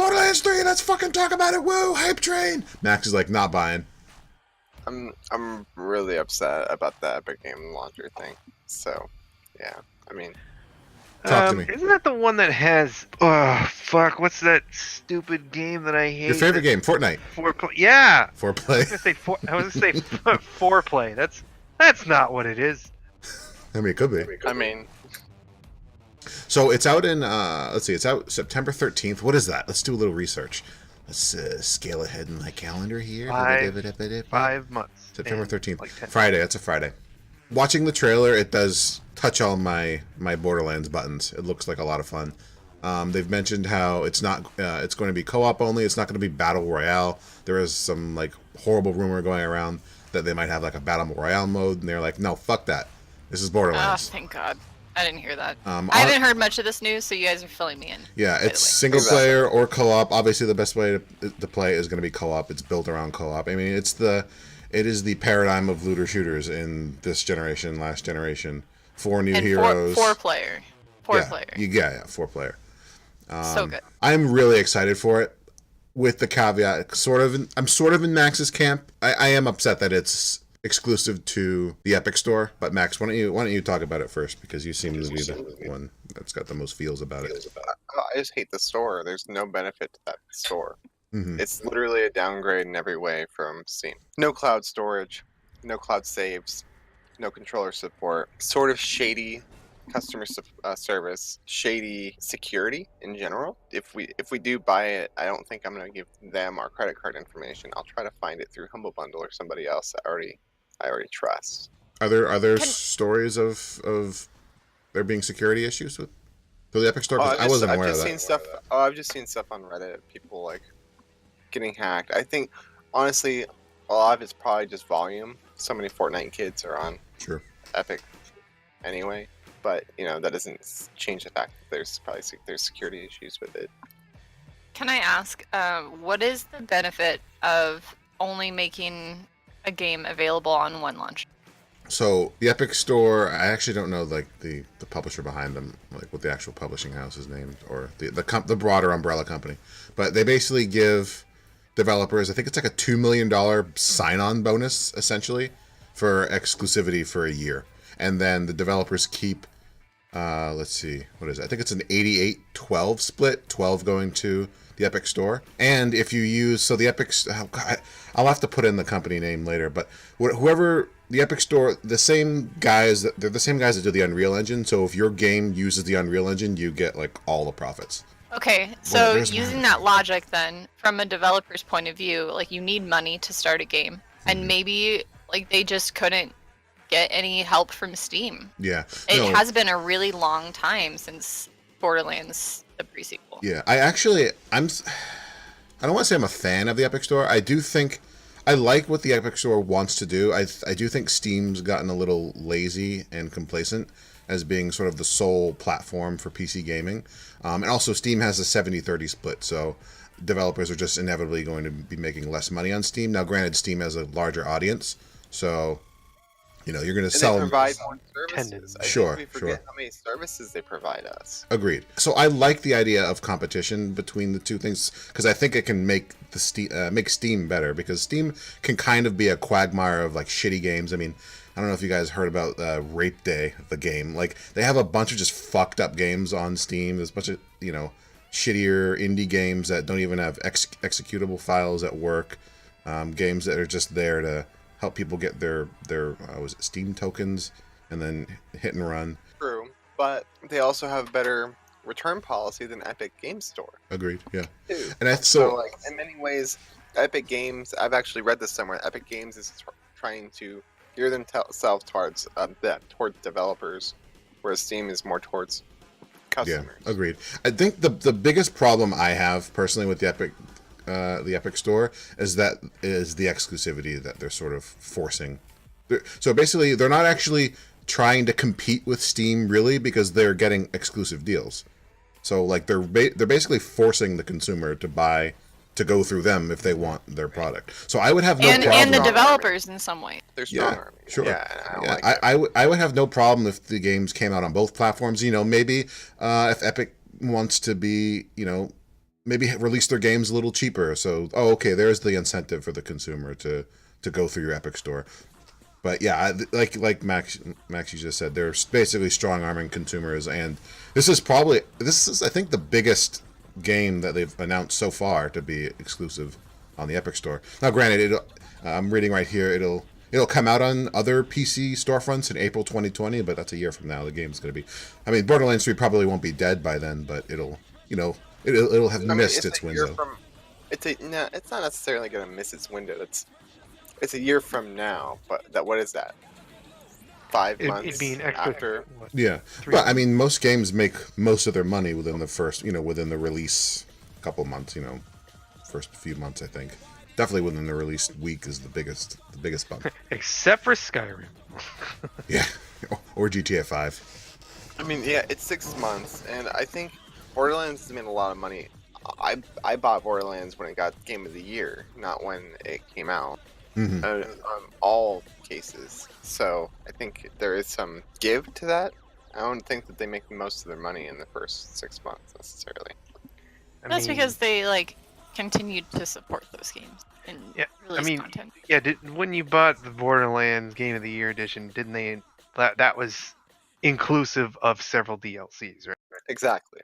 Borderlands 3, let's fucking talk about it, woo, hype train. Max is like, not buying. I'm really upset about the Epic Game Launcher thing. So, yeah, I mean, Talk to me. Isn't that the one that has? Oh fuck! What's that stupid game that I hate? Your favorite game, Fortnite. Yeah. Foreplay. I was gonna say foreplay. That's not what it is. I mean, it could be. I mean, So it's out in, let's see, it's out September 13th. What is that? Let's do a little research. Let's scale ahead in my calendar here. 5 months. September and 13th. like 10 Friday, that's a Friday. Watching the trailer, it does touch all my Borderlands buttons. It looks like a lot of fun. They've mentioned how it's not, it's going to be co-op only. It's not going to be battle royale. There is some like horrible rumor going around that they might have like a battle royale mode, and they're like, no, fuck that. This is Oh, Borderlands. thank God. I didn't hear that. I haven't heard much of this news, so you guys are filling me in. Yeah, by the it's way. single player or co-op. Obviously, the best way to play is going to be co-op. It's built around co-op. I mean, it is the paradigm of looter shooters in this generation, last generation. 4 new And heroes. Four player. yeah, Player. Yeah, 4 player. So good. I'm really excited for it. With the caveat, I'm sort of in Max's camp. I am upset that it's exclusive to the Epic Store. But Max, why don't you talk about it first, because you seem to be the one that's got the most feels about it. I just hate the store. There's no benefit to that store. Mm-hmm. It's literally a downgrade in every way from Steam. No cloud storage, no cloud saves, no controller support, sort of shady customer service, shady security in general. If we do buy it, I don't think I'm going to give them our credit card information. I'll try to find it through Humble Bundle or somebody else that I already trust. Are there stories of there being security issues with the Epic Store? 'Cause I wasn't aware of that. I've just seen stuff on Reddit of people like getting hacked. I think honestly, a lot of it's probably just volume. So many Fortnite kids are on Epic anyway, but that doesn't change the fact that there's probably security issues with it. Can I ask, what is the benefit of only making a game available on one launch? So the Epic Store, I actually don't know like the publisher behind them, like what the actual publishing house is named, or the broader umbrella company. But they basically give developers, I think it's like a $2 million sign-on bonus essentially for exclusivity for a year, and then the developers keep. Let's see, what is it? I think it's an 88-12 split, 12 going to the Epic Store. And if you use, the Epic, I'll have to put in the company name later, but whoever, the Epic Store, they're the same guys that do the Unreal Engine, so if your game uses the Unreal Engine, you get like all the profits. Okay, so using that logic then, from a developer's point of view, like you need money to start a game, and maybe like they just couldn't get any help from Steam. Yeah. It has been a really long time since Borderlands, the pre-sequel. Yeah, I don't want to say I'm a fan of the Epic Store. I do think I like what the Epic Store wants to do. I do think Steam's gotten a little lazy and complacent as being sort of the sole platform for PC gaming. And also Steam has a 70-30 split, so developers are just inevitably going to be making less money on Steam. Now, granted, Steam has a larger audience, so you're going to sell them. They provide more services. Sure. We forget how many services they provide us. Agreed. So I like the idea of competition between the two things, because I think it can make make Steam better, because Steam can kind of be a quagmire of like shitty games. I mean, I don't know if you guys heard about Rape Day, the game. Like, they have a bunch of just fucked up games on Steam. There's a bunch of shittier indie games that don't even have executable files at work. Games that are just there to help people get their Steam tokens and then hit and run. True, but they also have better return policy than Epic Games Store. Agreed. Yeah. Too. And that's so like in many ways, Epic Games. I've actually read this somewhere. Epic Games is trying to gear themselves towards developers, whereas Steam is more towards customers. Yeah. Agreed. I think the biggest problem I have personally with the Epic Store is the exclusivity that they're sort of forcing. So basically, they're not actually trying to compete with Steam really, because they're getting exclusive deals. So like they're basically forcing the consumer to go through them if they want their product. So I would have no problem. And the developers in some way. They're strong. Yeah, sure. Yeah, I would have no problem if the games came out on both platforms. Maybe if Epic wants to be maybe release their games a little cheaper. So, oh, okay, there's the incentive for the consumer to go through your Epic Store. But yeah, like Max you just said, they're basically strong arming consumers, and this is I think the biggest game that they've announced so far to be exclusive on the Epic Store. Now, granted, I'm reading right here, it'll come out on other PC storefronts in April 2020, but that's a year from now. The game's going to be, I mean, Borderlands 3 probably won't be dead by then, but it'll have missed its window. No, it's not necessarily going to miss its window. It's a year from now, but what is that? 5 months it'd be an extra, after. Yeah, but I mean, most games make most of their money within the first, within the release couple months. First few months, I think. Definitely within the release week is the biggest bump. except for Skyrim. Yeah, or GTA 5. I mean, yeah, it's 6 months, and I think Borderlands has made a lot of money. I bought Borderlands when it got Game of the Year, not when it came out. Mm-hmm. All cases. So I think there is some give to that. I don't think that they make most of their money in the first 6 months necessarily. That's because they continued to support those games and release content. Yeah, when you bought the Borderlands Game of the Year edition, didn't they? That was inclusive of several DLCs, right? Exactly.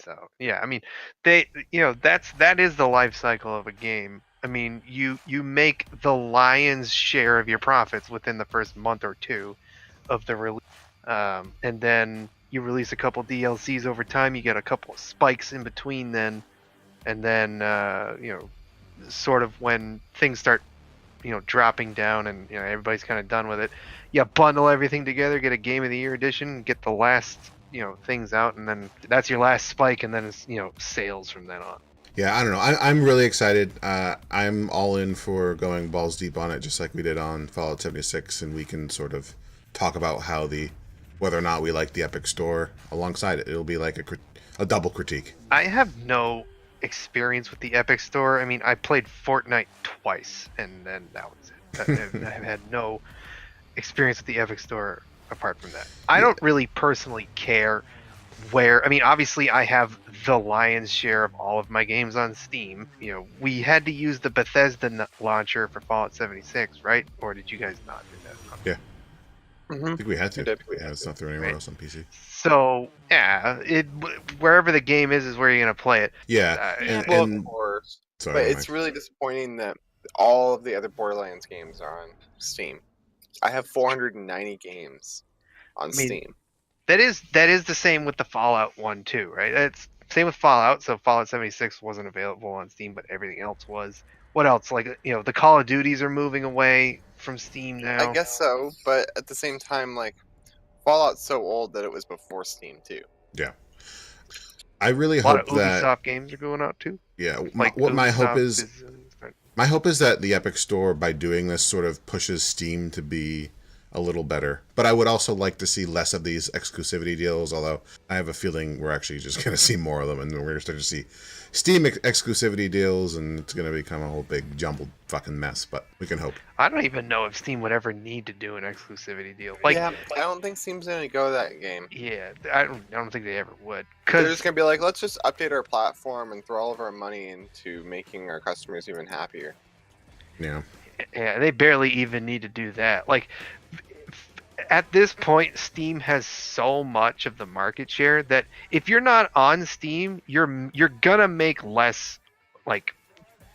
So yeah, I mean, that is the life cycle of a game. I mean, you make the lion's share of your profits within the first month or two of the release, and then you release a couple DLCs over time. You get a couple of spikes in between then, and then sort of when things start dropping down and everybody's kind of done with it, you bundle everything together, get a Game of the Year edition, get the last things out, and then that's your last spike, and then it's sales from then on. Yeah, I don't know. I'm really excited. I'm all in for going balls deep on it, just like we did on Fallout 76, and we can sort of talk about whether or not we like the Epic Store alongside it. It'll be like a double critique. I have no experience with the Epic Store. I mean, I played Fortnite twice, and then that was it. I've had no experience with the Epic Store apart from that. I don't really personally care where. I mean, obviously, I have the lion's share of all of my games on Steam. We had to use the Bethesda launcher for Fallout 76, right? Or did you guys not do that? Yeah. Mm-hmm. I think we had to. It's not through anywhere else on PC. So yeah, wherever the game is where you're gonna play it. Yeah, of course. Sorry, but Mike. it's really disappointing that all of the other Borderlands games are on Steam. I have 490 games on Steam. That is the same with the Fallout one too, right? It's same with Fallout. So Fallout 76 wasn't available on Steam, but everything else was. What else? Like the Call of Duties are moving away from Steam now. I guess so, but at the same time, Fallout's so old that it was before Steam too. Yeah. I really a lot hope of that Ubisoft games are going out too. Yeah. My hope is that the Epic Store, by doing this, sort of pushes Steam to be a little better. But I would also like to see less of these exclusivity deals, although I have a feeling we're actually just going to see more of them, and we're going to start to see Steam exclusivity deals, and it's going to become a whole big jumbled fucking mess, but we can hope. I don't even know if Steam would ever need to do an exclusivity deal. I don't think Steam's going to go that game. Yeah, I don't think they ever would. They're just going to be like, let's just update our platform and throw all of our money into making our customers even happier. Yeah. Yeah, they barely even need to do that. At this point, Steam has so much of the market share that if you're not on Steam, you're gonna make less,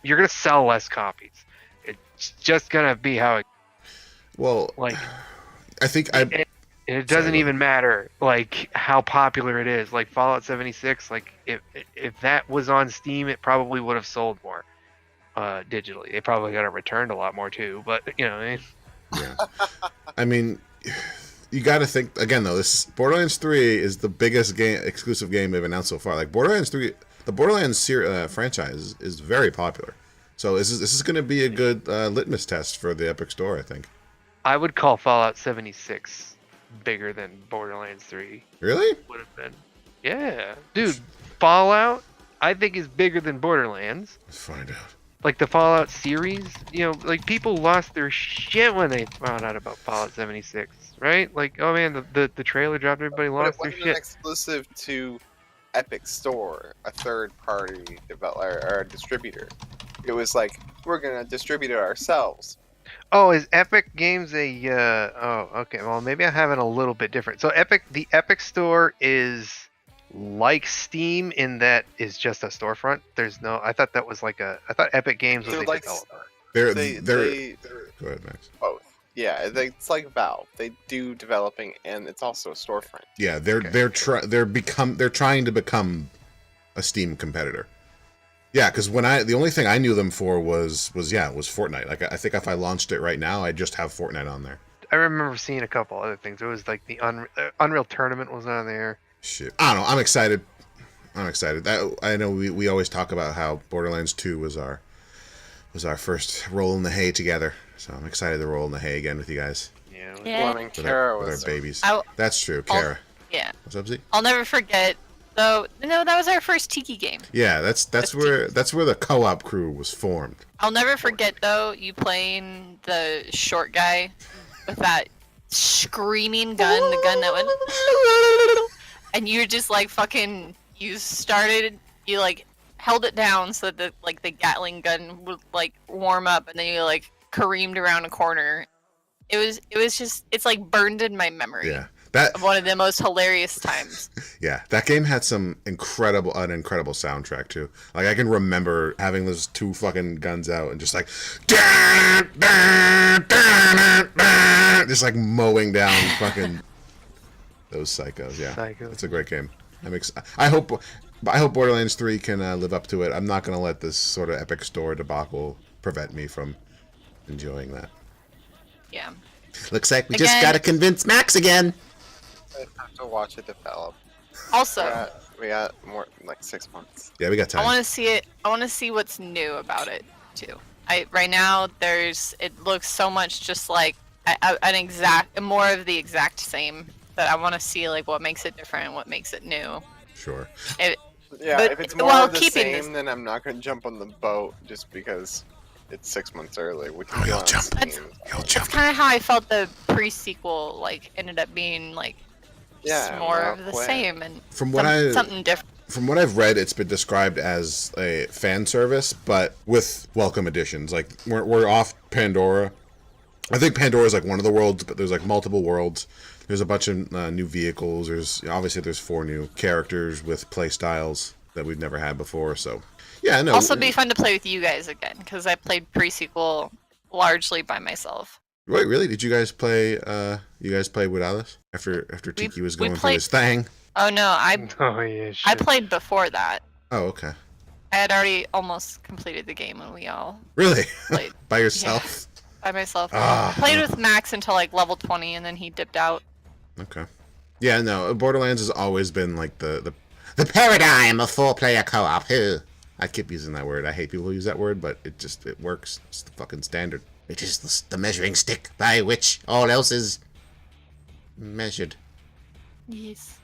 you're gonna sell less copies. It's just gonna be how it. Well, I think it doesn't even matter how popular it is. Like Fallout 76, if that was on Steam, it probably would have sold more digitally. They probably got it returned a lot more too. But Yeah. I mean, you got to think again though. This Borderlands 3 is the biggest exclusive game they've announced so far. Borderlands 3, the Borderlands franchise is very popular. So this is going to be a good litmus test for the Epic Store, I think. I would call Fallout 76 bigger than Borderlands 3. Really? Would have been. Yeah, dude. Fallout, I think, is bigger than Borderlands. Let's find out. The Fallout series, people lost their shit when they found out about Fallout 76, right? Oh man, the trailer dropped, everybody lost their shit. Exclusive to Epic Store, a third-party developer or a distributor. It was like, we're gonna distribute it ourselves. Oh, is Epic Games a? Oh, okay. Well, maybe I have it a little bit different. So the Epic Store is like Steam in that is just a storefront. There's no. I thought that was like a. I thought Epic Games was They're a like developer. They're they're go ahead, Max. both. Yeah, it's like Valve. They do developing, and it's also a storefront. Yeah, Okay. they're trying to become a Steam competitor. Yeah, because the only thing I knew them for was Fortnite. Like I think if I launched it right now, I'd just have Fortnite on there. I remember seeing a couple other things. It was like the Unreal Tournament was on there. Shit, I don't know. I'm excited. I know we always talk about how Borderlands 2 was our first roll in the hay together. So I'm excited to roll in the hay again with you guys. Yeah. Yeah. Well, I mean, With Kara our was babies. I- That's true, I'll- Kara. Yeah. What's up, Z? I'll never forget. Though, no, that was our first Tiki game. Yeah, that's where the co-op crew was formed. I'll never forget though you playing the short guy with that screaming gun, the gun that went, and you just like fucking you like held it down so that the Gatling gun would like warm up, and then you like careened around a corner. It was just it's like burned in my memory. Yeah, that Of one of the most hilarious times. yeah, that game had an incredible soundtrack too. Like I can remember having those two fucking guns out and just like just like mowing down fucking those psychos. Yeah, Psychos. it's a great game. I hope Borderlands 3 can live up to it. I'm not gonna let this sort of Epic Store debacle prevent me from enjoying that. Yeah. Looks like we Again- just gotta convince Max again. I have to watch it develop. Also, We got more like 6 months. Yeah, we got time. I want to see it. I want to see what's new about it too. Right now it looks so much just like more of the exact same. That I want to see like what makes it different, what makes it new. Sure. Yeah, But- if it's more well, of the keeping same, this- then I'm not gonna jump on the boat just because it's 6 months early. Which Oh, is you'll on jump. Steam. You'll That's jump. kind of how I felt the pre-sequel like ended up being like just Yeah, more well, of the quick. same and From what I something different. From what I've read, it's been described as a fan service, but with welcome additions. Like we're off Pandora. I think Pandora is like one of the worlds, but there's like multiple worlds. There's a bunch of new vehicles. There's 4 new characters with play styles that we've never had before. So yeah, no. Also, be fun to play with you guys again because I played pre-sequel largely by myself. Wait, really? Did you guys play? You guys play without us after Tiki was going through played- his thing? Oh no, I Oh yeah. I Shit. played before that. Oh, okay. I had already almost completed the game when we all Really? played By yourself? by myself. Ah. I played with Max until like level 20, and then he dipped out. Okay. Yeah, no. Borderlands has always been like the paradigm of 4-player co-op. I keep using that word. I hate people who use that word, but it works. It's the fucking standard. It is the measuring stick by which all else is measured. Yes.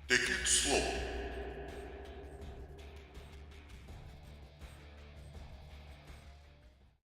Take it slow.